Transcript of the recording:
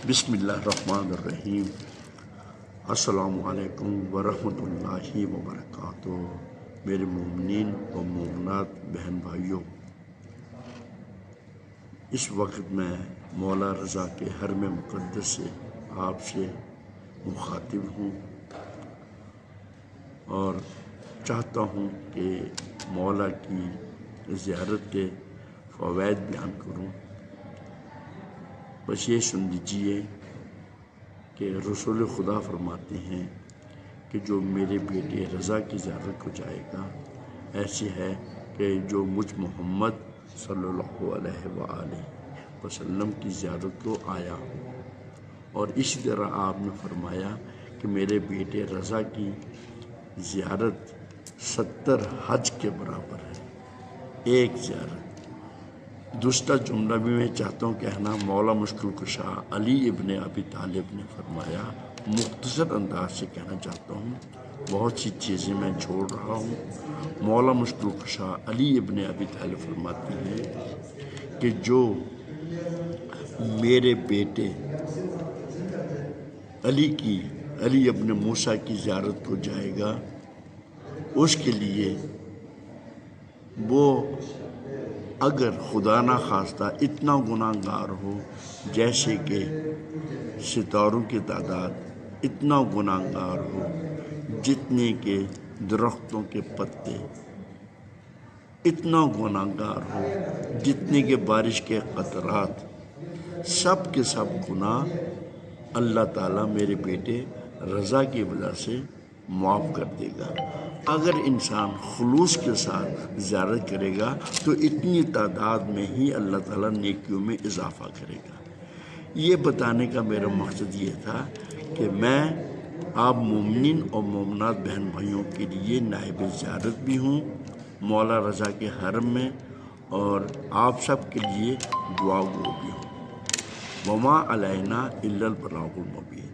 بسم اللہ الرحمن الرحیم۔ السلام علیکم ورحمۃ اللہ وبرکاتہ۔ میرے مومنین و مومنات بہن بھائیوں، اس وقت میں مولا رضا کے حرم مقدس سے آپ سے مخاطب ہوں اور چاہتا ہوں کہ مولا کی زیارت کے فوائد بیان کروں۔ بس یہ سن لیجیے کہ رسول خدا فرماتے ہیں کہ جو میرے بیٹے رضا کی زیارت کو جائے گا ایسی ہے کہ جو مجھ محمد صلی اللہ علیہ وآلہ وسلم کی زیارت کو آیا ہو۔ اور اسی طرح آپ نے فرمایا کہ میرے بیٹے رضا کی زیارت 70 حج کے برابر ہے، ایک زیارت۔ دوسرا جملہ بھی میں چاہتا ہوں کہنا، مولا مشکل کشا علی ابن ابی طالب نے فرمایا، مختصر انداز سے کہنا چاہتا ہوں، بہت سی چیزیں میں چھوڑ رہا ہوں۔ مولا مشکل کشا علی ابن ابی طالب فرماتے ہیں کہ جو میرے بیٹے علی ابن موسیٰ کی زیارت کو جائے گا، اس کے لیے وہ اگر خدا نہ خواستہ اتنا گناہ گار ہو جیسے کہ ستاروں کی تعداد، اتنا گناہ گار ہو جتنے کہ درختوں کے پتے، اتنا گناہ گار ہو جتنے کہ بارش کے قطرات، سب کے سب گناہ اللہ تعالیٰ میرے بیٹے رضا کی وجہ سے معاف کر دے گا۔ اگر انسان خلوص کے ساتھ زیارت کرے گا تو اتنی تعداد میں ہی اللہ تعالیٰ نیکیوں میں اضافہ کرے گا۔ یہ بتانے کا میرا مقصد یہ تھا کہ میں آپ مومنین اور مومنات بہن بھائیوں کے لیے نائب زیارت بھی ہوں مولا رضا کے حرم میں، اور آپ سب کے لیے دعا گو بھی ہوں۔ وما علینا الا البلاغ المبین۔